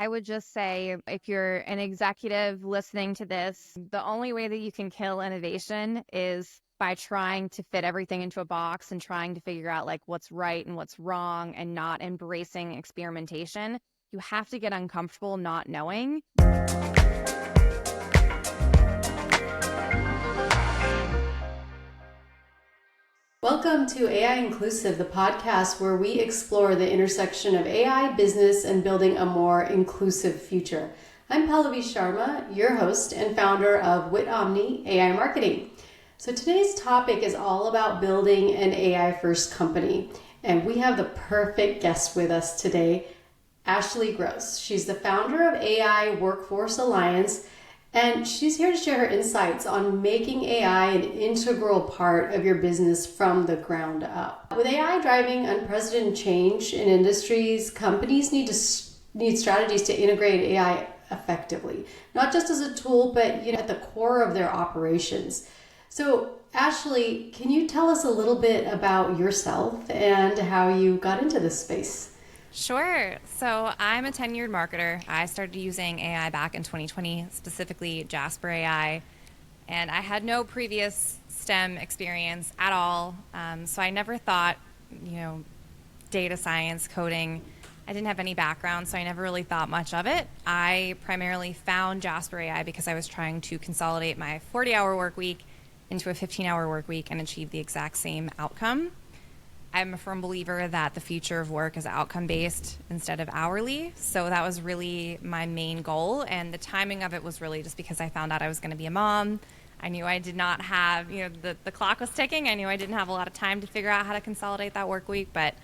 I would just say if you're an executive listening to this, the only way that you can kill innovation is by trying to fit everything into a box and trying to figure out like what's right and what's wrong and not embracing experimentation. You have to get uncomfortable not knowing. Welcome to AInclusive, the podcast where we explore the intersection of AI, business, and building a more inclusive future. I'm Pallavi Sharma, your host and founder of WitOmni AI Marketing. So today's topic is all about building an AI-first company, and we have the perfect guest with us today, Ashley Gross. She's the founder of AI Workforce Alliance, and she's here to share her insights on making AI an integral part of your business from the ground up. With AI driving unprecedented change in industries, companies need strategies to integrate AI effectively, not just as a tool, but at the core of their operations. So, Ashley, can you tell us a little bit about yourself and how you got into this space? Sure. So I'm a tenured marketer. I started using AI back in 2020, specifically Jasper AI, and I had no previous STEM experience at all. So I never thought, data science, coding. I didn't have any background, so I never really thought much of it. I primarily found Jasper AI because I was trying to consolidate my 40-hour work week into a 15-hour work week and achieve the exact same outcome. I'm a firm believer that the future of work is outcome-based instead of hourly. So that was really my main goal. And the timing of it was really just because I found out I was going to be a mom. I knew I did not have, the clock was ticking. I knew I didn't have a lot of time to figure out how to consolidate that work week, but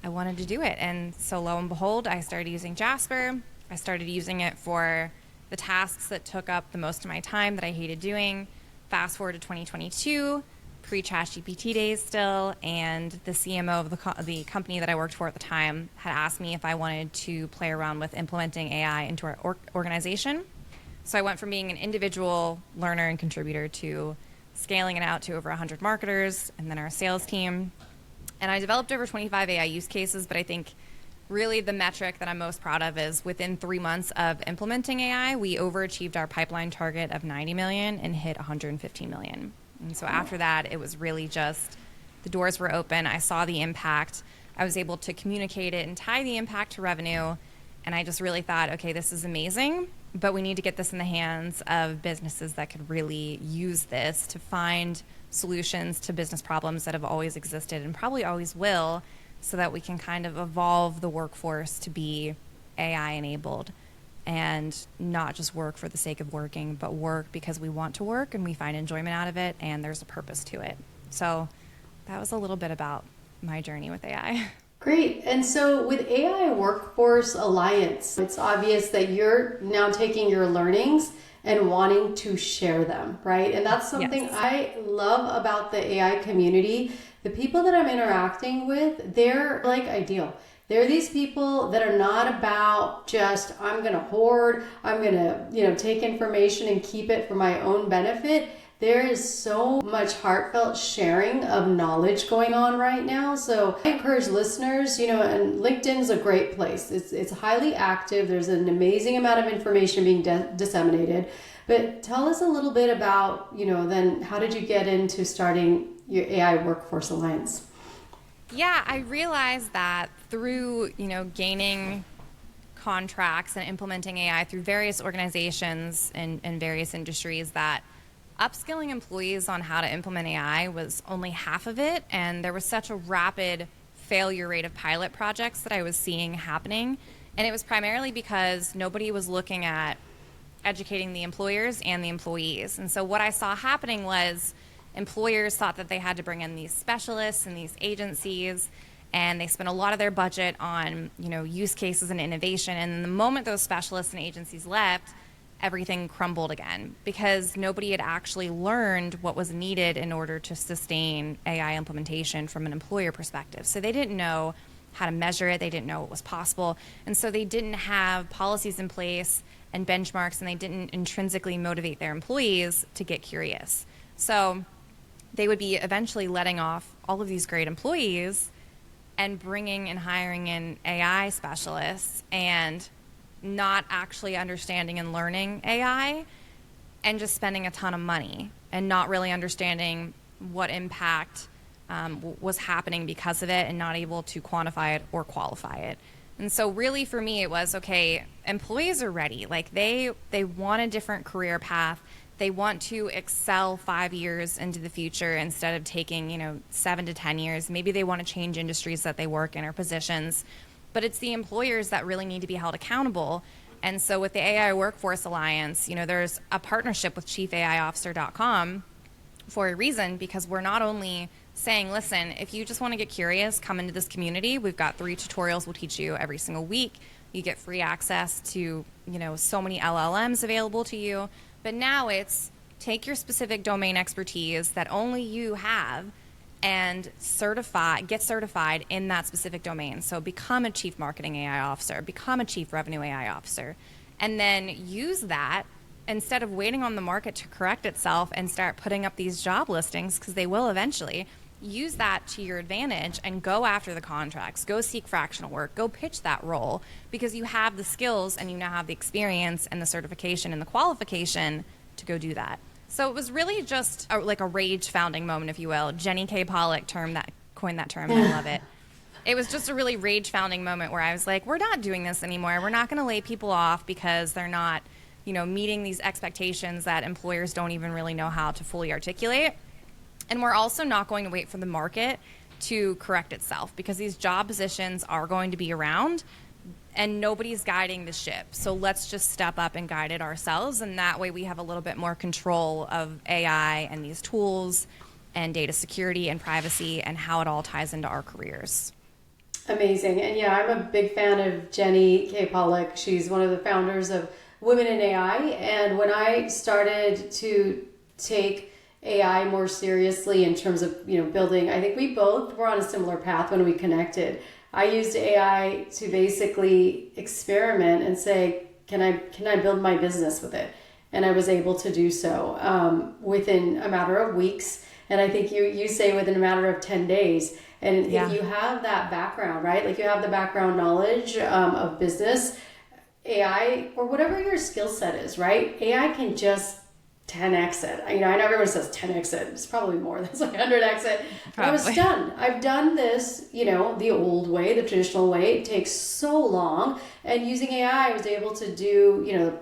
I wanted to do it. And so lo and behold, I started using Jasper. I started using it for the tasks that took up the most of my time that I hated doing. Fast forward to 2022. Pre-ChatGPT days still, and the CMO of the company that I worked for at the time had asked me if I wanted to play around with implementing AI into our organization. So I went from being an individual learner and contributor to scaling it out to over 100 marketers and then our sales team. And I developed over 25 AI use cases, but I think really the metric that I'm most proud of is within 3 months of implementing AI, we overachieved our pipeline target of 90 million and hit 115 million. And so after that, it was really just the doors were open. I saw the impact. I was able to communicate it and tie the impact to revenue. And I just really thought, okay, this is amazing, but we need to get this in the hands of businesses that could really use this to find solutions to business problems that have always existed and probably always will, so that we can kind of evolve the workforce to be AI enabled. And not just work for the sake of working, but work because we want to work and we find enjoyment out of it and there's a purpose to it. So that was a little bit about my journey with AI. Great. And so with AI Workforce Alliance, it's obvious that you're now taking your learnings and wanting to share them, right? And that's something Yes. I love about the AI community. The people that I'm interacting with, they're like ideal. There are these people that are not about just, I'm going to hoard, I'm going to, take information and keep it for my own benefit. There is so much heartfelt sharing of knowledge going on right now. So I encourage listeners, and LinkedIn's a great place. It's highly active. There's an amazing amount of information being disseminated. But tell us a little bit about, then how did you get into starting your AI Workforce Alliance? Yeah, I realized that through, gaining contracts and implementing AI through various organizations and various industries, that upskilling employees on how to implement AI was only half of it. And there was such a rapid failure rate of pilot projects that I was seeing happening. And it was primarily because nobody was looking at educating the employers and the employees. And so what I saw happening was employers thought that they had to bring in these specialists and these agencies, and they spent a lot of their budget on, use cases and innovation. And the moment those specialists and agencies left, everything crumbled again because nobody had actually learned what was needed in order to sustain AI implementation from an employer perspective. So they didn't know how to measure it. They didn't know what was possible. And so they didn't have policies in place and benchmarks, and they didn't intrinsically motivate their employees to get curious. So they would be eventually letting off all of these great employees and bringing and hiring in AI specialists and not actually understanding and learning AI and just spending a ton of money and not really understanding what impact was happening because of it and not able to quantify it or qualify it. And so really for me, it was, okay, employees are ready. Like they want a different career path. They want to excel 5 years into the future instead of taking, 7 to 10 years. Maybe they want to change industries that they work in or positions. But it's the employers that really need to be held accountable. And so with the AI Workforce Alliance, there's a partnership with chiefaiofficer.com for a reason, because we're not only saying, listen, if you just want to get curious, come into this community. We've got 3 tutorials we'll teach you every single week. You get free access to, so many LLMs available to you. But now it's take your specific domain expertise that only you have and get certified in that specific domain. So become a chief marketing AI officer, become a chief revenue AI officer, and then use that instead of waiting on the market to correct itself and start putting up these job listings, because they will eventually. Use that to your advantage and go after the contracts, go seek fractional work, go pitch that role, because you have the skills and you now have the experience and the certification and the qualification to go do that. So it was really just like a rage founding moment, if you will. Jenny K. Pollock coined that term, and I love it. It was just a really rage founding moment where I was like, we're not doing this anymore. We're not going to lay people off because they're not, meeting these expectations that employers don't even really know how to fully articulate. And we're also not going to wait for the market to correct itself, because these job positions are going to be around and nobody's guiding the ship. So let's just step up and guide it ourselves. And that way we have a little bit more control of AI and these tools and data security and privacy and how it all ties into our careers. Amazing. And yeah, I'm a big fan of Jenny K. Pollock. She's one of the founders of Women in AI. And when I started to take AI more seriously in terms of, building, I think we both were on a similar path when we connected. I used AI to basically experiment and say, can I build my business with it? And I was able to do so within a matter of weeks. And I think you say within a matter of 10 days. And if you have that background, right? Like you have the background knowledge of business, AI, or whatever your skill set is, right? AI can just 10x it. I know everyone says 10x it. It's probably more. That's like 100x it. I was done. I've done this, the old way, the traditional way. It takes so long. And using AI, I was able to do,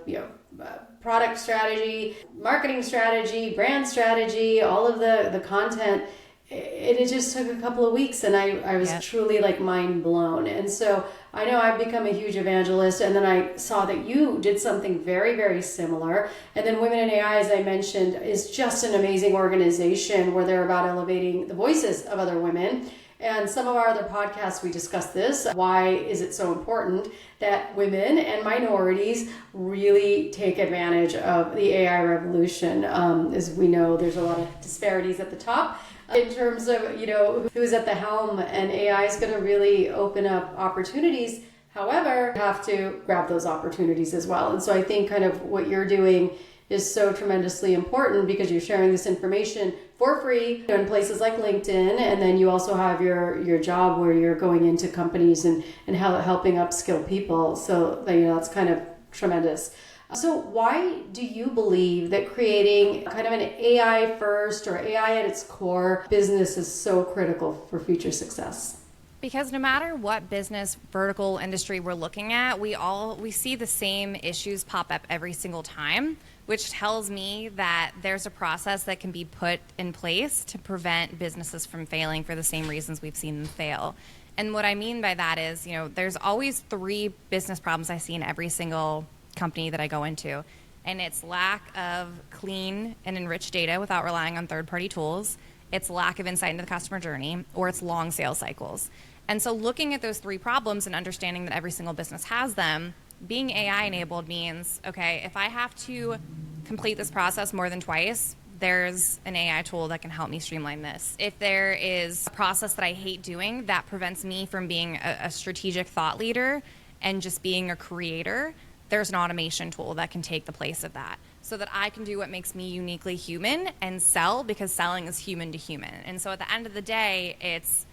product strategy, marketing strategy, brand strategy, all of the content. It just took a couple of weeks, and I was truly like mind blown. And so I know I've become a huge evangelist, and then I saw that you did something very, very similar. And then Women in AI, as I mentioned, is just an amazing organization where they're about elevating the voices of other women. And some of our other podcasts, we discuss this. Why is it so important that women and minorities really take advantage of the AI revolution? As we know, there's a lot of disparities at the top in terms of, who's at the helm, and AI is going to really open up opportunities. However, you have to grab those opportunities as well. And so I think kind of what you're doing is so tremendously important, because you're sharing this information for free in places like LinkedIn, and then you also have your job where you're going into companies and helping upskill people. So that's kind of tremendous. So why do you believe that creating kind of an AI first or AI at its core business is so critical for future success? Because no matter what business vertical industry we're looking at, we see the same issues pop up every single time, which tells me that there's a process that can be put in place to prevent businesses from failing for the same reasons we've seen them fail. And what I mean by that is, there's always 3 business problems I see in every single company that I go into. And it's lack of clean and enriched data without relying on third-party tools. It's lack of insight into the customer journey, or it's long sales cycles. And so looking at those 3 problems and understanding that every single business has them, being AI enabled means, okay, if I have to complete this process more than twice, there's an AI tool that can help me streamline this. If there is a process that I hate doing that prevents me from being a strategic thought leader and just being a creator, there's an automation tool that can take the place of that, so that I can do what makes me uniquely human and sell, because selling is human to human. And so at the end of the day, it's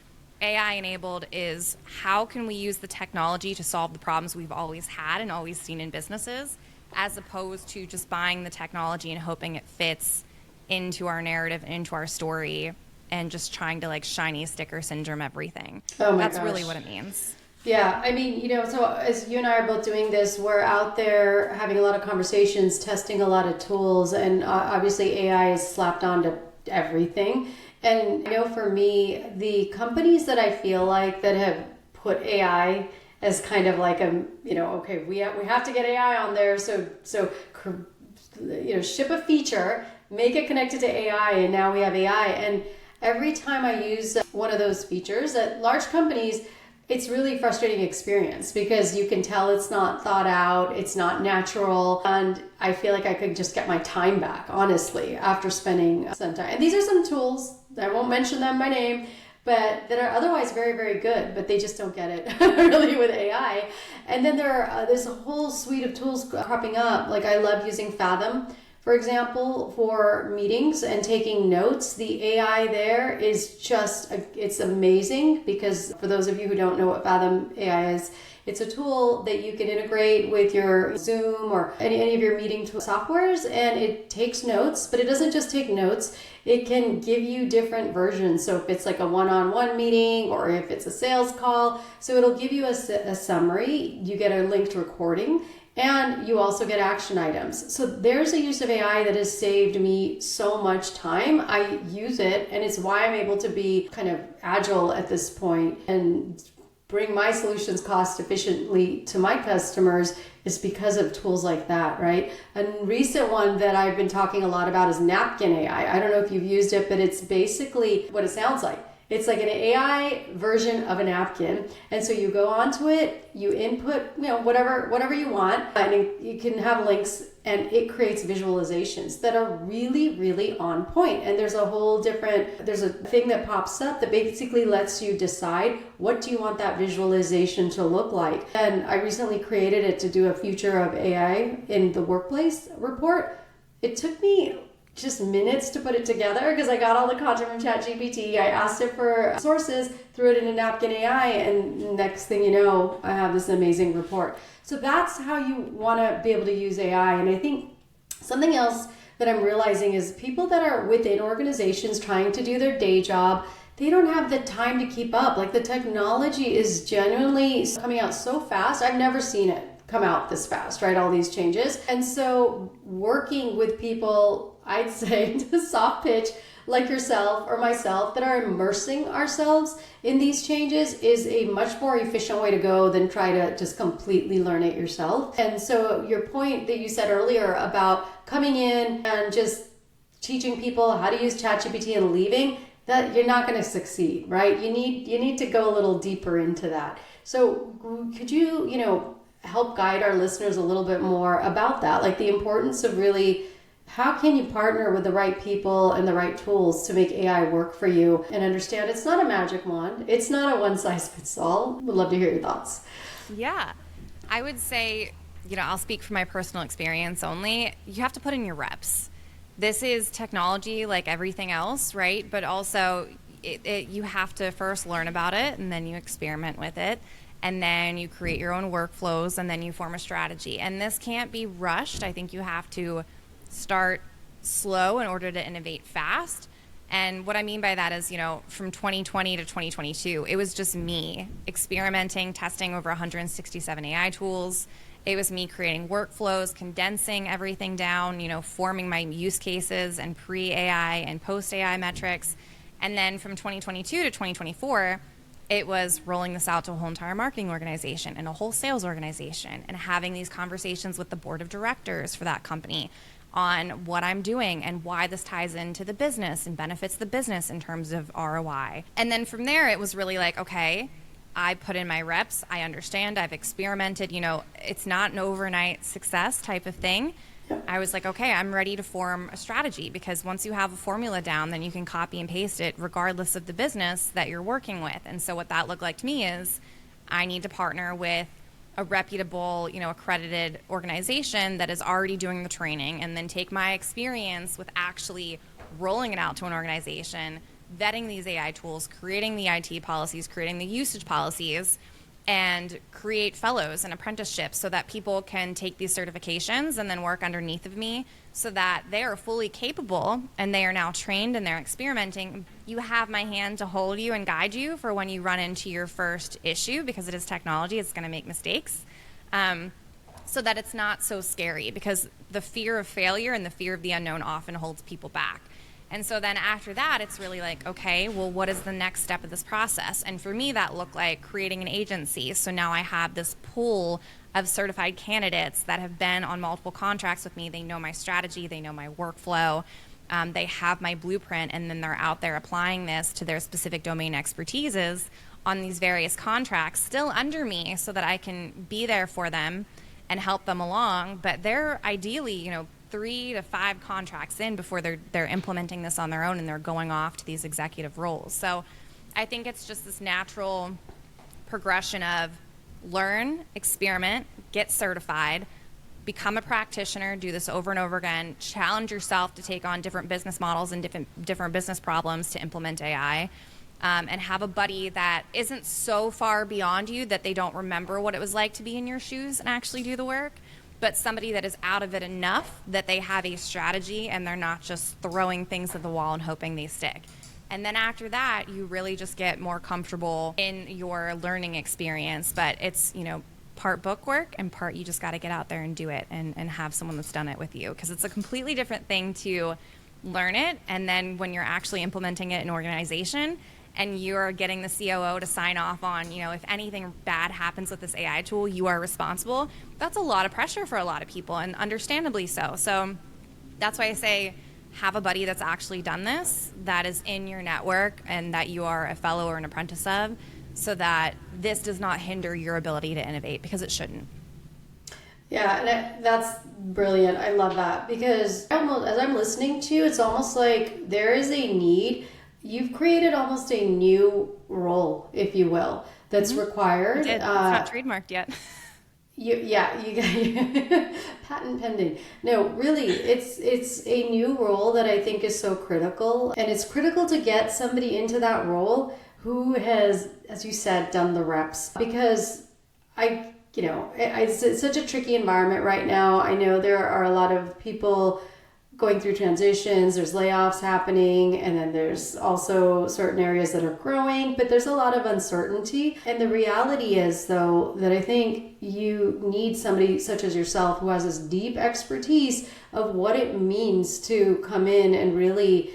AI enabled is how can we use the technology to solve the problems we've always had and always seen in businesses, as opposed to just buying the technology and hoping it fits into our narrative and into our story and just trying to like shiny sticker syndrome everything. Oh my That's gosh. really what it means. Yeah, I mean, so as you and I are both doing this, we're out there having a lot of conversations, testing a lot of tools, and obviously AI is slapped onto everything. And I know for me, the companies that I feel like that have put AI as kind of like okay, we have to get AI on there, so ship a feature, make it connected to AI, and now we have AI. And every time I use one of those features at large companies, it's really frustrating experience because you can tell it's not thought out, it's not natural, and I feel like I could just get my time back, honestly, after spending some time. And these are some tools, I won't mention them by name, but that are otherwise very, very good, but they just don't get it really with AI. And then there's a whole suite of tools cropping up. Like I love using Fathom, for example, for meetings and taking notes. The AI there is it's amazing because for those of you who don't know what Fathom AI is, it's a tool that you can integrate with your Zoom or any of your meeting softwares, and it takes notes, but it doesn't just take notes. It can give you different versions. So if it's like a one-on-one meeting or if it's a sales call, so it'll give you a summary. You get a linked recording, and you also get action items. So there's a use of AI that has saved me so much time. I use it, and it's why I'm able to be kind of agile at this point and bring my solutions cost efficiently to my customers is because of tools like that, right? A recent one that I've been talking a lot about is Napkin AI. I don't know if you've used it, but it's basically what it sounds like. It's like an AI version of a napkin. And so you go onto it, you input, whatever you want, and you can have links, and it creates visualizations that are really, really on point. And there's a thing that pops up that basically lets you decide what do you want that visualization to look like. And I recently created it to do a future of AI in the workplace report. It took me just minutes to put it together because I got all the content from ChatGPT. I asked it for sources, threw it in a Napkin AI, and next thing you know, I have this amazing report. So that's how you want to be able to use AI. And I think something else that I'm realizing is people that are within organizations trying to do their day job, they don't have the time to keep up. Like the technology is genuinely coming out so fast. I've never seen it come out this fast, right? All these changes. And so working with people, I'd say to soft pitch like yourself or myself that are immersing ourselves in these changes is a much more efficient way to go than try to just completely learn it yourself. And so your point that you said earlier about coming in and just teaching people how to use ChatGPT and leaving, that you're not going to succeed, right? You need to go a little deeper into that. So could you, help guide our listeners a little bit more about that, like the importance of really how can you partner with the right people and the right tools to make AI work for you, and understand it's not a magic wand, it's not a one size fits all. Would love to hear your thoughts. Yeah, I would say, I'll speak from my personal experience only. You have to put in your reps. This is technology like everything else, right? But also you have to first learn about it, and then you experiment with it. And then you create your own workflows, and then you form a strategy. And this can't be rushed. I think you have to start slow in order to innovate fast. And what I mean by that is, from 2020 to 2022, it was just me experimenting, testing over 167 AI tools. It was me creating workflows, condensing everything down, forming my use cases and pre-AI and post-AI metrics. And then from 2022 to 2024, it was rolling this out to a whole entire marketing organization and a whole sales organization, and having these conversations with the board of directors for that company on what I'm doing and why this ties into the business and benefits the business in terms of ROI. And then from there, it was really like, okay, I put in my reps, I understand, I've experimented, it's not an overnight success type of thing. I was like, okay, I'm ready to form a strategy, because once you have a formula down, then you can copy and paste it regardless of the business that you're working with. And so what that looked like to me is I need to partner with a reputable, accredited organization that is already doing the training, and then take my experience with actually rolling it out to an organization, vetting these AI tools, creating the IT policies, creating the usage policies, and create fellows and apprenticeships so that people can take these certifications and then work underneath of me so that they are fully capable and they are now trained and they're experimenting. You have my hand to hold you and guide you for when you run into your first issue, because it is technology, it's going to make mistakes, so that it's not so scary, because the fear of failure and the fear of the unknown often holds people back. And so then after that, it's really like, okay, well, what is the next step of this process? And for me, that looked like creating an agency. So now I have this pool of certified candidates that have been on multiple contracts with me. They know my strategy, they know my workflow, they have my blueprint, and then they're out there applying this to their specific domain expertises on these various contracts, still under me, so that I can be there for them and help them along. But they're ideally, 3 to 5 contracts in before they're implementing this on their own and they're going off to these executive roles. So I think it's just this natural progression of learn, experiment, get certified, become a practitioner, do this over and over again, challenge yourself to take on different business models and different business problems to implement AI, and have a buddy that isn't so far beyond you that they don't remember what it was like to be in your shoes and actually do the work, but somebody that is out of it enough that they have a strategy and they're not just throwing things at the wall and hoping they stick. And then after that, you really just get more comfortable in your learning experience. But it's, part book work and part you just got to get out there and do it and have someone that's done it with you. Because it's a completely different thing to learn it, and then when you're actually implementing it in an organization and you're getting the COO to sign off on, if anything bad happens with this AI tool, you are responsible. That's a lot of pressure for a lot of people, and understandably so. So that's why I say have a buddy that's actually done this, that is in your network and that you are a fellow or an apprentice of, so that this does not hinder your ability to innovate, because it shouldn't. Yeah, and that's brilliant. I love that, because as I'm listening to you, it's almost like there is a need. You've created almost a new role, if you will, that's required. It's not trademarked yet. You got patent pending. No, really, it's a new role that I think is so critical, and it's critical to get somebody into that role who has, as you said, done the reps. Because it's such a tricky environment right now. I know there are a lot of people going through transitions, there's layoffs happening, and then there's also certain areas that are growing, but there's a lot of uncertainty. And the reality is, though, that I think you need somebody such as yourself who has this deep expertise of what it means to come in and really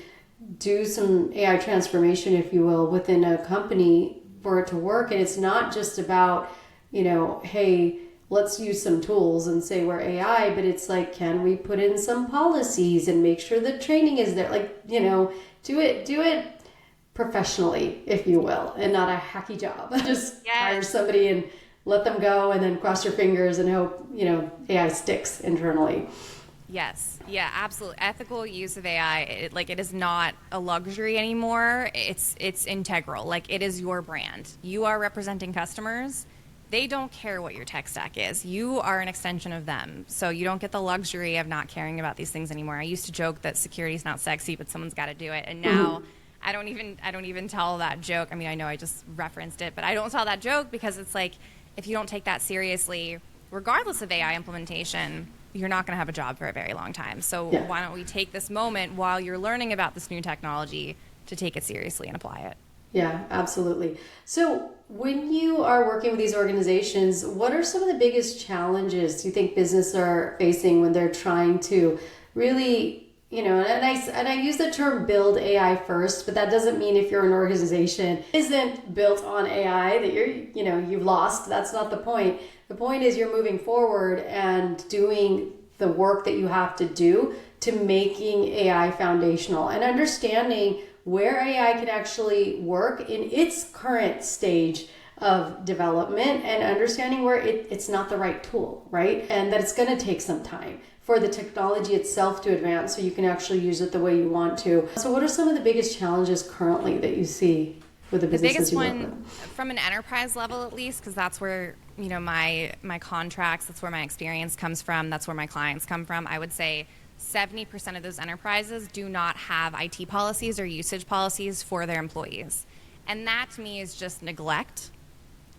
do some AI transformation, if you will, within a company for it to work. And it's not just about, hey, let's use some tools and say we're AI, but it's like, can we put in some policies and make sure the training is there? Like, do it professionally, if you will, and not a hacky job. Just hire somebody and let them go, and then cross your fingers and hope, AI sticks internally. Yes. Yeah, absolutely. Ethical use of AI, it is not a luxury anymore. It's integral. Like, it is your brand. You are representing customers. They don't care what your tech stack is. You are an extension of them. So you don't get the luxury of not caring about these things anymore. I used to joke that security is not sexy, but someone's got to do it. And now I don't even tell that joke. I mean, I know I just referenced it, but I don't tell that joke, because it's like, if you don't take that seriously, regardless of AI implementation, you're not going to have a job for a very long time. So why don't we take this moment while you're learning about this new technology to take it seriously and apply it? Yeah, absolutely. So when you are working with these organizations, what are some of the biggest challenges you think business are facing when they're trying to really, and I use the term build AI first, but that doesn't mean if you're an organization isn't built on AI that you've lost. That's not the point. The point is you're moving forward and doing the work that you have to do to making AI foundational and understanding where AI can actually work in its current stage of development, and understanding where it's not the right tool, right? And that it's going to take some time for the technology itself to advance so you can actually use it the way you want to. So what are some of the biggest challenges currently that you see with the businesses you work with? The biggest one, from an enterprise level at least, because that's where my contracts, that's where my experience comes from, that's where my clients come from, I would say 70% of those enterprises do not have IT policies or usage policies for their employees. And that to me is just neglect.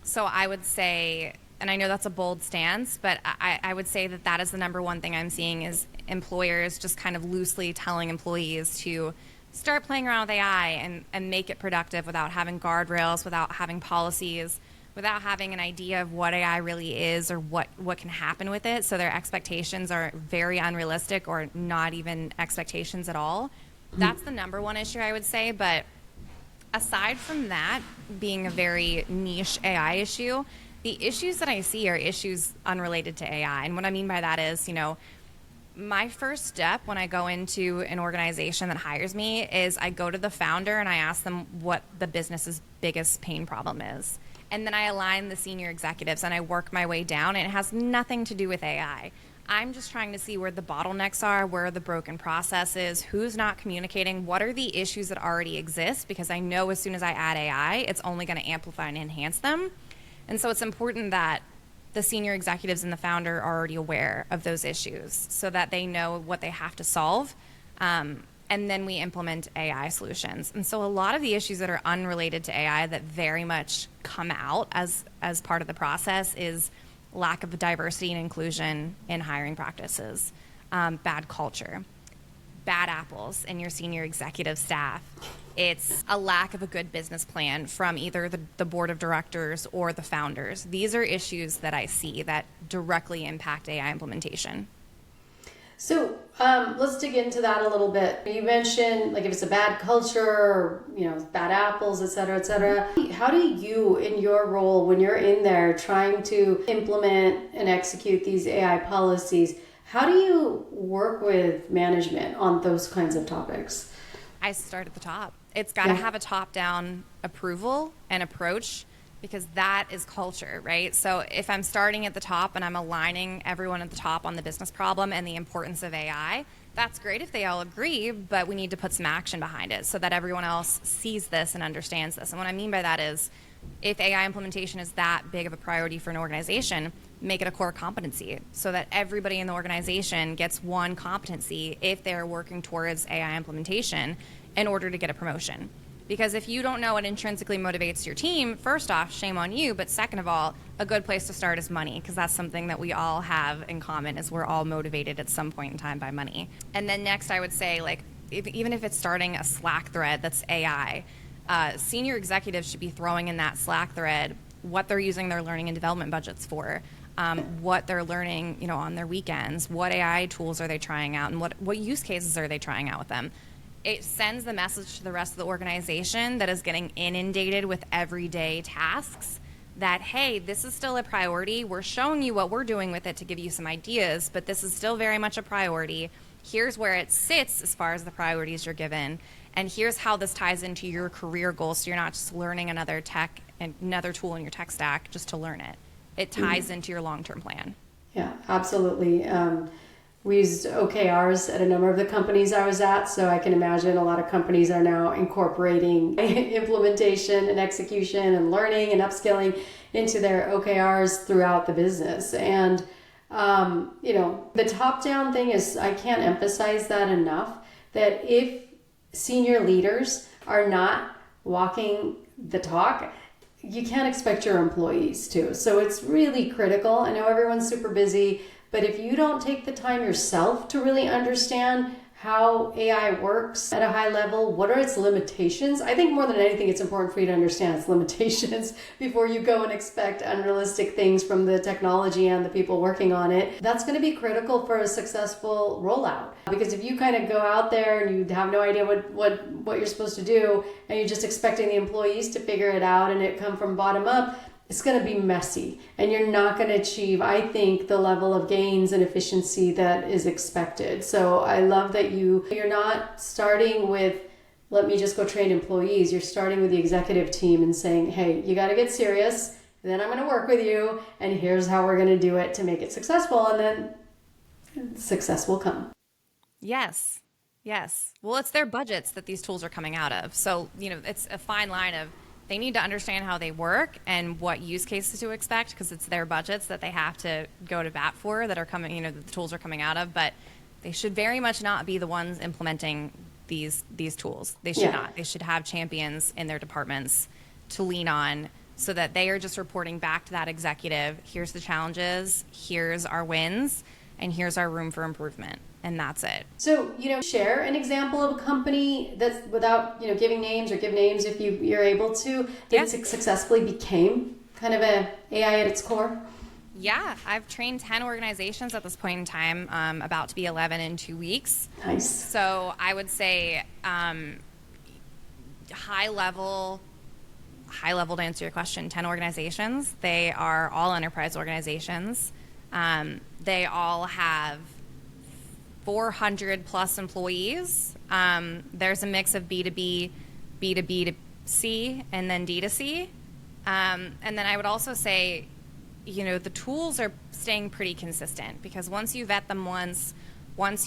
So I would say, and I know that's a bold stance, but I would say that that is the number one thing I'm seeing is employers just kind of loosely telling employees to start playing around with AI and make it productive without having guardrails, without having policies, without having an idea of what AI really is or what can happen with it. So their expectations are very unrealistic or not even expectations at all. That's the number one issue I would say. But aside from that being a very niche AI issue, the issues that I see are issues unrelated to AI. And what I mean by that is, my first step when I go into an organization that hires me is I go to the founder and I ask them what the business's biggest pain problem is. And then I align the senior executives and I work my way down, and it has nothing to do with AI. I'm just trying to see where the bottlenecks are, where the broken process is, who's not communicating, what are the issues that already exist, because I know as soon as I add AI, it's only going to amplify and enhance them. And so it's important that the senior executives and the founder are already aware of those issues so that they know what they have to solve. And then we implement AI solutions. And so a lot of the issues that are unrelated to AI that very much come out as part of the process is lack of diversity and inclusion in hiring practices, bad culture, bad apples in your senior executive staff. It's a lack of a good business plan from either the board of directors or the founders. These are issues that I see that directly impact AI implementation. So let's dig into that a little bit. You mentioned like if it's a bad culture or, bad apples, et cetera, et cetera. How do you, in your role, when you're in there trying to implement and execute these AI policies, how do you work with management on those kinds of topics? I start at the top. It's got to have a top-down approval and approach, because that is culture, right? So if I'm starting at the top and I'm aligning everyone at the top on the business problem and the importance of AI, that's great if they all agree, but we need to put some action behind it so that everyone else sees this and understands this. And what I mean by that is, if AI implementation is that big of a priority for an organization, make it a core competency so that everybody in the organization gets one competency if they're working towards AI implementation in order to get a promotion. Because if you don't know what intrinsically motivates your team, first off, shame on you. But second of all, a good place to start is money, because that's something that we all have in common, is we're all motivated at some point in time by money. And then next, I would say, even if it's starting a Slack thread that's AI, senior executives should be throwing in that Slack thread what they're using their learning and development budgets for, what they're learning, on their weekends, what AI tools are they trying out, and what use cases are they trying out with them. It sends the message to the rest of the organization that is getting inundated with everyday tasks that, hey, this is still a priority. We're showing you what we're doing with it to give you some ideas, but this is still very much a priority. Here's where it sits as far as the priorities you're given, and here's how this ties into your career goals, so you're not just learning another tool in your tech stack just to learn it. It ties into your long-term plan. Yeah, absolutely. We used OKRs at a number of the companies I was at, so I can imagine a lot of companies are now incorporating implementation and execution and learning and upskilling into their OKRs throughout the business. And, the top-down thing is, I can't emphasize that enough, that if senior leaders are not walking the talk, you can't expect your employees to. So it's really critical. I know everyone's super busy, but if you don't take the time yourself to really understand how AI works at a high level, what are its limitations? I think more than anything, it's important for you to understand its limitations before you go and expect unrealistic things from the technology and the people working on it. That's going to be critical for a successful rollout. Because if you kind of go out there and you have no idea what you're supposed to do, and you're just expecting the employees to figure it out and it come from bottom up, it's going to be messy, and you're not going to achieve, I think, the level of gains and efficiency that is expected. So I love that you're not starting with, let me just go train employees. You're starting with the executive team and saying, hey, you got to get serious. Then I'm going to work with you, and here's how we're going to do it to make it successful. And then success will come. Yes. Well, it's their budgets that these tools are coming out of. So, it's a fine line of, they need to understand how they work and what use cases to expect, because it's their budgets that they have to go to bat for that are coming, the tools are coming out of. But They should very much not be the ones implementing these tools. They should not. They should have champions in their departments to lean on so that they are just reporting back to that executive, here's the challenges, here's our wins, and here's our room for improvement. And that's it. So, share an example of a company that's, without, giving names, or give names if you're able to, that successfully became kind of a AI at its core. Yeah, I've trained 10 organizations at this point in time, about to be 11 in 2 weeks. Nice. So I would say high level to answer your question, 10 organizations. They are all enterprise organizations. They all have 400 plus employees. There's a mix of B2B, B2B2C, and then D2C. And then I would also say, the tools are staying pretty consistent, because once you vet them once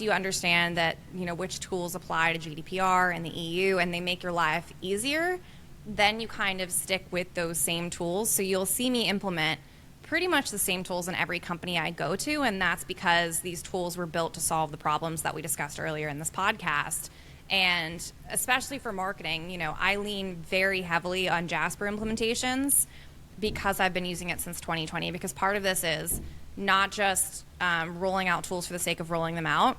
you understand that, which tools apply to GDPR and the EU and they make your life easier, then you kind of stick with those same tools. So you'll see me implement pretty much the same tools in every company I go to, and that's because these tools were built to solve the problems that we discussed earlier in this podcast. And especially for marketing, I lean very heavily on Jasper implementations because I've been using it since 2020, because part of this is not just rolling out tools for the sake of rolling them out.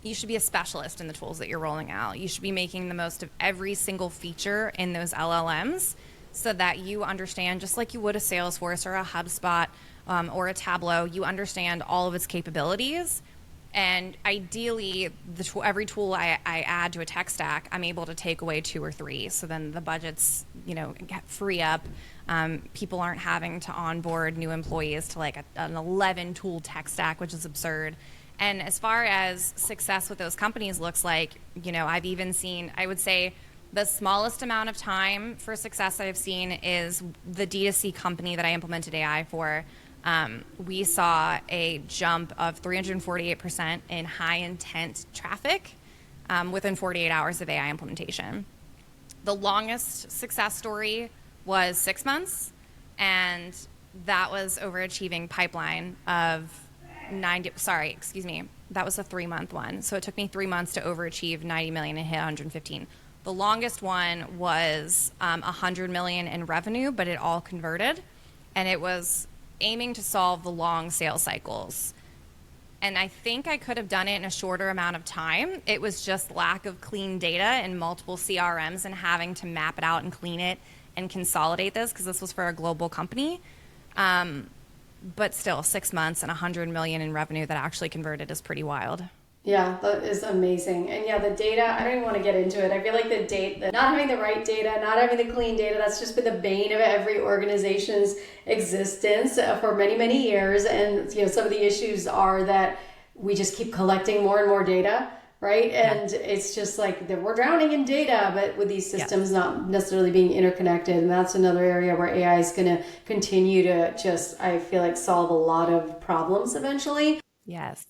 You should be a specialist in the tools that you're rolling out. You should be making the most of every single feature in those LLMs so that you understand, just like you would a Salesforce or a HubSpot or a Tableau, you understand all of its capabilities. And ideally, every tool I add to a tech stack, I'm able to take away 2 or 3. So then the budgets, free up. People aren't having to onboard new employees to like an 11 tool tech stack, which is absurd. And as far as success with those companies looks like, I've even seen, I would say the smallest amount of time for success I've seen is the D2C company that I implemented AI for. We saw a jump of 348% in high intent traffic within 48 hours of AI implementation. The longest success story was 6 months, and that was overachieving pipeline of that was a 3-month one. So it took me 3 months to overachieve 90 million and hit 115. The longest one was 100 million in revenue, but it all converted, and it was aiming to solve the long sales cycles. And I think I could have done it in a shorter amount of time. It was just lack of clean data in multiple CRMs and having to map it out and clean it and consolidate this, because this was for a global company. But still, 6 months and 100 million in revenue that actually converted is pretty wild. Yeah, that is amazing. And yeah, the data, I don't even want to get into it. I feel like not having the right data, not having the clean data, that's just been the bane of every organization's existence for many, many years. And some of the issues are that we just keep collecting more and more data, right? And it's just like that we're drowning in data, but with these systems not necessarily being interconnected. And that's another area where AI is going to continue to just, I feel like, solve a lot of problems eventually. Yes.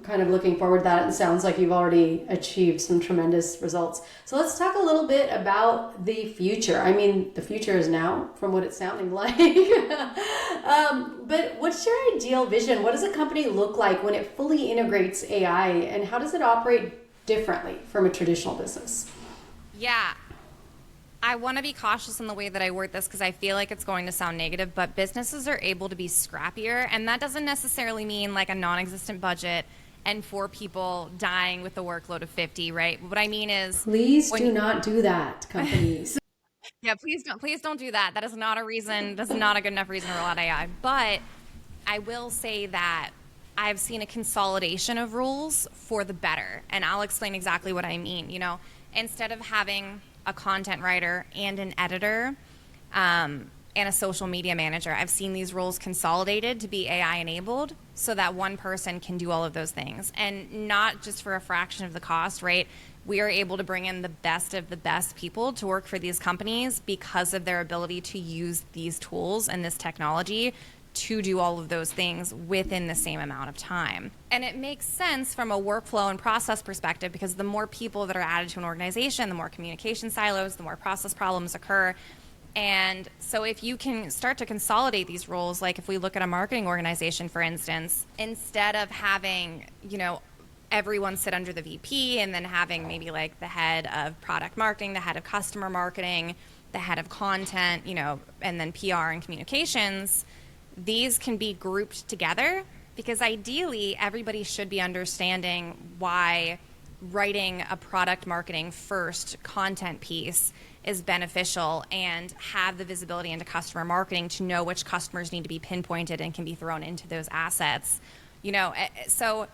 Kind of looking forward to that. It sounds like you've already achieved some tremendous results. So let's talk a little bit about the future. I mean, the future is now, from what it's sounding like. But what's your ideal vision? What does a company look like when it fully integrates AI, and how does it operate differently from a traditional business? Yeah. I want to be cautious in the way that I word this, because I feel like it's going to sound negative, but businesses are able to be scrappier, and that doesn't necessarily mean like a non-existent budget and 4 people dying with the workload of 50, right? What I mean is, please do not do that, companies. Yeah, please don't do that. That is not a reason. That's not a good enough reason to roll out AI. But I will say that I've seen a consolidation of rules for the better, and I'll explain exactly what I mean. Instead of having a content writer and an editor and a social media manager, I've seen these roles consolidated to be AI enabled so that one person can do all of those things, and not just for a fraction of the cost, right? We are able to bring in the best of the best people to work for these companies because of their ability to use these tools and this technology to do all of those things within the same amount of time. And it makes sense from a workflow and process perspective, because the more people that are added to an organization, the more communication silos, the more process problems occur. And so if you can start to consolidate these roles, like if we look at a marketing organization, for instance, instead of having, everyone sit under the VP, and then having maybe like the head of product marketing, the head of customer marketing, the head of content, and then PR and communications, these can be grouped together, because ideally everybody should be understanding why writing a product marketing first content piece is beneficial, and have the visibility into customer marketing to know which customers need to be pinpointed and can be thrown into those assets. So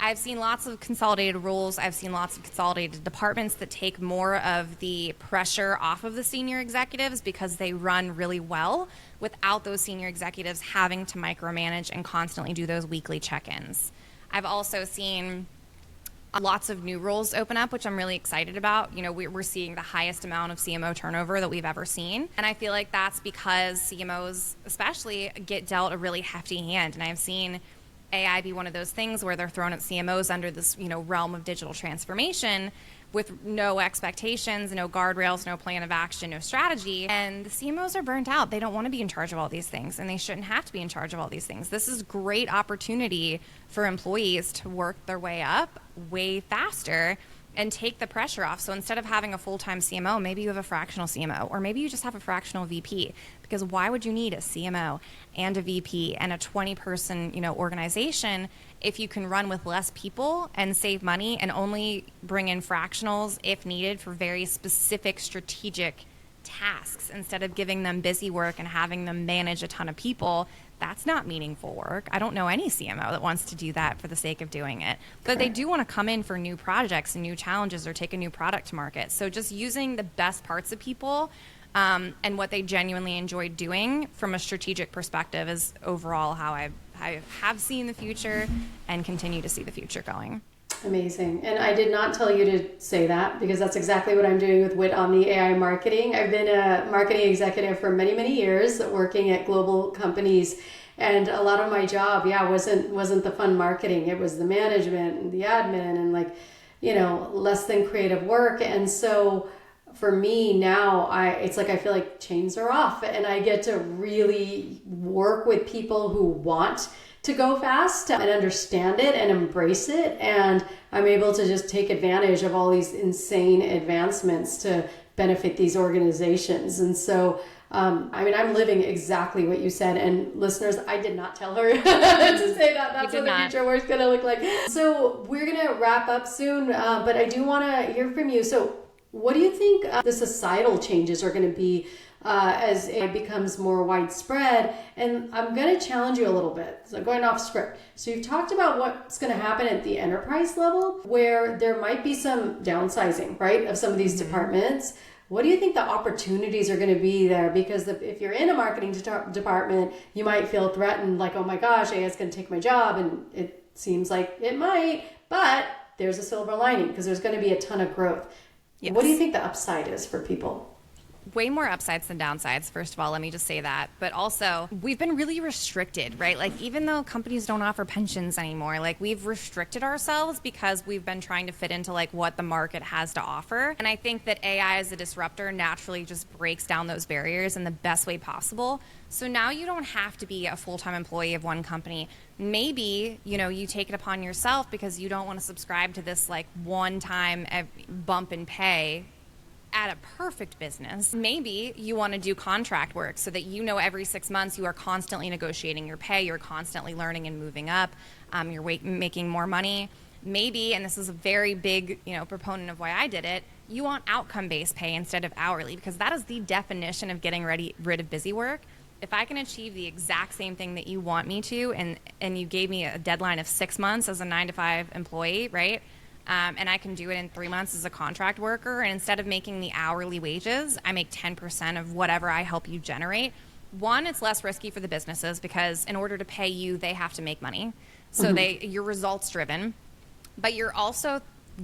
I've seen lots of consolidated roles. I've seen lots of consolidated departments that take more of the pressure off of the senior executives because they run really well without those senior executives having to micromanage and constantly do those weekly check-ins. I've also seen lots of new roles open up, which I'm really excited about. We're seeing the highest amount of CMO turnover that we've ever seen. And I feel like that's because CMOs especially get dealt a really hefty hand. And I've seen AI be one of those things where they're thrown at CMOs under this, realm of digital transformation with no expectations, no guardrails, no plan of action, no strategy. And the CMOs are burnt out. They don't want to be in charge of all these things, and they shouldn't have to be in charge of all these things. This is great opportunity for employees to work their way up way faster and take the pressure off. So instead of having a full-time CMO, maybe you have a fractional CMO, or maybe you just have a fractional VP. Because why would you need a CMO and a VP and a 20-person, organization if you can run with less people and save money and only bring in fractionals if needed for very specific strategic tasks, instead of giving them busy work and having them manage a ton of people? That's not meaningful work. I don't know any CMO that wants to do that for the sake of doing it. But they do want to come in for new projects and new challenges, or take a new product to market. So just using the best parts of people and what they genuinely enjoy doing from a strategic perspective is overall how I have seen the future and continue to see the future going. Amazing. And I did not tell you to say that, because that's exactly what I'm doing with Wit Omni AI Marketing. I've been a marketing executive for many, many years, working at global companies. And a lot of my job, wasn't the fun marketing. It was the management and the admin and less than creative work. And so for me now, it's like I feel like chains are off, and I get to really work with people who want to go fast and understand it and embrace it. And I'm able to just take advantage of all these insane advancements to benefit these organizations. And so, I'm living exactly what you said. And listeners, I did not tell her to say that. That's what the future work's going to look like. So we're going to wrap up soon, but I do want to hear from you. So what do you think the societal changes are going to be as it becomes more widespread? And I'm going to challenge you a little bit. So going off script. So you've talked about what's going to happen at the enterprise level, where there might be some downsizing, right, of some of these departments. What do you think the opportunities are going to be there? Because if you're in a marketing department, you might feel threatened, like, oh my gosh, AI is going to take my job. And it seems like it might, but there's a silver lining, because there's going to be a ton of growth. Yes. What do you think the upside is for people? Way more upsides than downsides, first of all, let me just say that. But also, we've been really restricted, right? Like, even though companies don't offer pensions anymore, like, we've restricted ourselves because we've been trying to fit into like what the market has to offer. And I think that AI as a disruptor naturally just breaks down those barriers in the best way possible. So now you don't have to be a full-time employee of one company. Maybe, you take it upon yourself because you don't want to subscribe to this like one-time bump in pay at a perfect business. Maybe you want to do contract work so that every 6 months you are constantly negotiating your pay, you're constantly learning and moving up, you're making more money. Maybe, and this is a very big proponent of why I did it, you want outcome-based pay instead of hourly, because that is the definition of getting rid of busy work. If I can achieve the exact same thing that you want me to, and you gave me a deadline of 6 months as a 9-to-5 employee, right? And I can do it in 3 months as a contract worker. And instead of making the hourly wages, I make 10% of whatever I help you generate. One, it's less risky for the businesses, because in order to pay you, they have to make money. So you're results driven, but you're also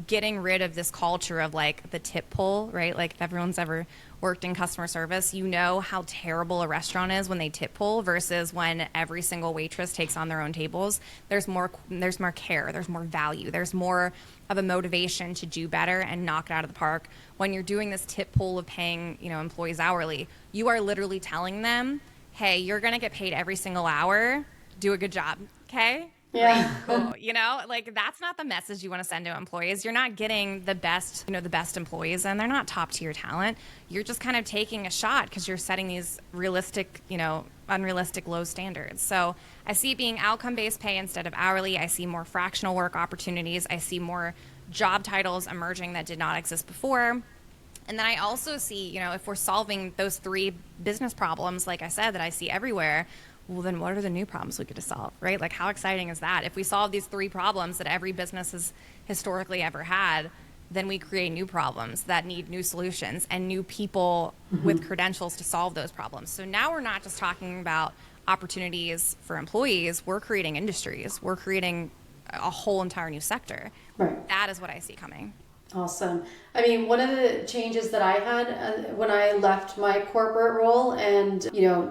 getting rid of this culture of like the tip pull, right? Like, if everyone's ever worked in customer service, you know how terrible a restaurant is when they tip pull versus when every single waitress takes on their own tables. There's more care, there's more value, there's more of a motivation to do better and knock it out of the park. When you're doing this tip pull of paying, employees hourly, you are literally telling them, hey, you're going to get paid every single hour. Do a good job. Okay? Great, Yeah. cool. Like that's not the message you want to send to employees. You're not getting the best, the best employees, and they're not top tier talent. You're just kind of taking a shot because you're setting these realistic, unrealistic low standards. So I see it being outcome-based pay instead of hourly. I see more fractional work opportunities. I see more job titles emerging that did not exist before. And then I also see, if we're solving those 3 business problems, like I said, that I see everywhere, well, then what are the new problems we get to solve, right? Like, how exciting is that? If we solve these 3 problems that every business has historically ever had, then we create new problems that need new solutions and new people with credentials to solve those problems. So now we're not just talking about opportunities for employees, we're creating industries. We're creating a whole entire new sector. Right. That is what I see coming. Awesome. I mean, one of the changes that I had when I left my corporate role and,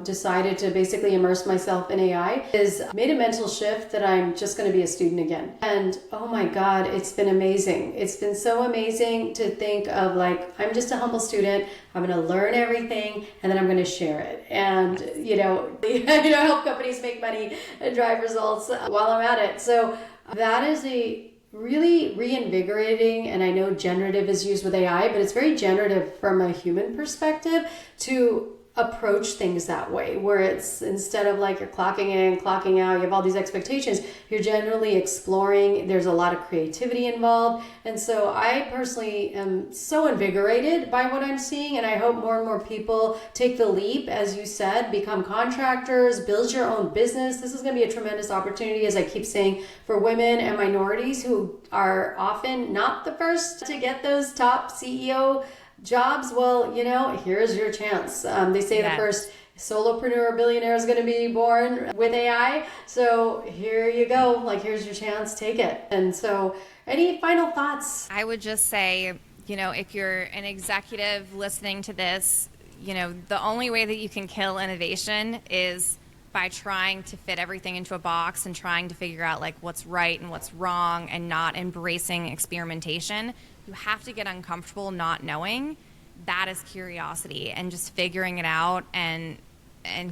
decided to basically immerse myself in AI is made a mental shift that I'm just going to be a student again. And oh my God, it's been amazing. It's been so amazing to think of like, I'm just a humble student. I'm going to learn everything and then I'm going to share it. And, help companies make money and drive results while I'm at it. So that is a really reinvigorating, and I know generative is used with AI, but it's very generative from a human perspective to approach things that way, where it's instead of like you're clocking in, clocking out, you have all these expectations, you're generally exploring, there's a lot of creativity involved. And so I personally am so invigorated by what I'm seeing, and I hope more and more people take the leap, as you said, become contractors, build your own business. This is going to be a tremendous opportunity, as I keep saying, for women and minorities who are often not the first to get those top CEO jobs. Well, here's your chance. They say the first solopreneur billionaire is going to be born with AI. So here you go. Like, here's your chance. Take it. And so any final thoughts? I would just say, if you're an executive listening to this, the only way that you can kill innovation is by trying to fit everything into a box and trying to figure out like what's right and what's wrong and not embracing experimentation. You have to get uncomfortable not knowing. That is curiosity and just figuring it out and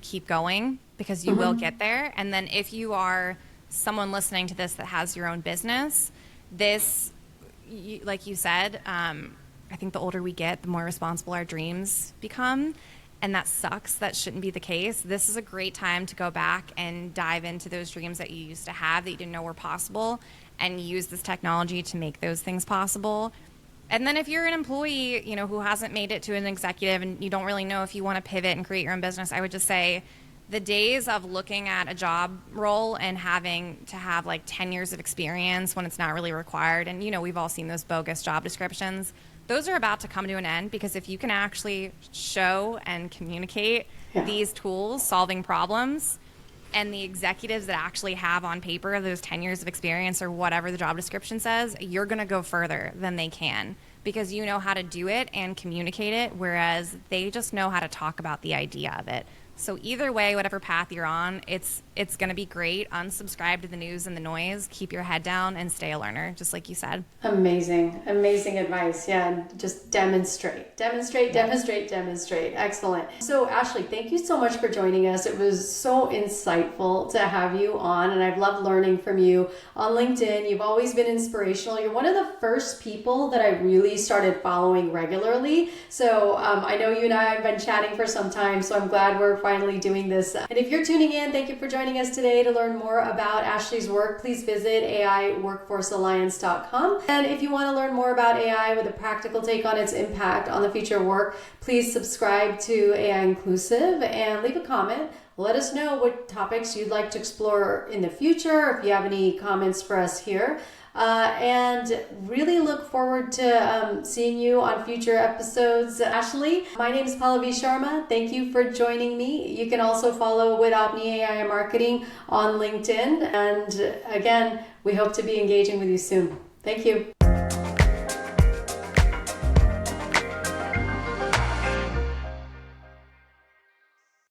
keep going, because you will get there. And then if you are someone listening to this that has your own business, like you said, I think the older we get, the more responsible our dreams become. And that sucks. That shouldn't be the case. This is a great time to go back and dive into those dreams that you used to have that you didn't know were possible, and use this technology to make those things possible. And then if you're an employee, who hasn't made it to an executive and you don't really know if you want to pivot and create your own business, I would just say the days of looking at a job role and having to have like 10 years of experience when it's not really required, and we've all seen those bogus job descriptions, those are about to come to an end, because if you can actually show and communicate these tools solving problems, and the executives that actually have on paper those 10 years of experience or whatever the job description says, you're going to go further than they can, because you know how to do it and communicate it, whereas they just know how to talk about the idea of it. So either way, whatever path you're on, it's going to be great. Unsubscribe to the news and the noise. Keep your head down and stay a learner, just like you said. Amazing advice. Yeah, and just demonstrate. Excellent. So Ashley, thank you so much for joining us. It was so insightful to have you on, and I've loved learning from you on LinkedIn. You've always been inspirational. You're one of the first people that I really started following regularly. So I know you and I have been chatting for some time, so I'm glad we're finally doing this. And if you're tuning in, thank you for joining us today. To learn more about Ashley's work, please visit AIworkforcealliance.com. And if you want to learn more about AI with a practical take on its impact on the future of work, please subscribe to AI Inclusive and leave a comment. Let us know what topics you'd like to explore in the future, if you have any comments for us here. And really look forward to seeing you on future episodes. Ashley, my name is Pallavi Sharma. Thank you for joining me. You can also follow with Omni AI Marketing on LinkedIn. And again, we hope to be engaging with you soon. Thank you.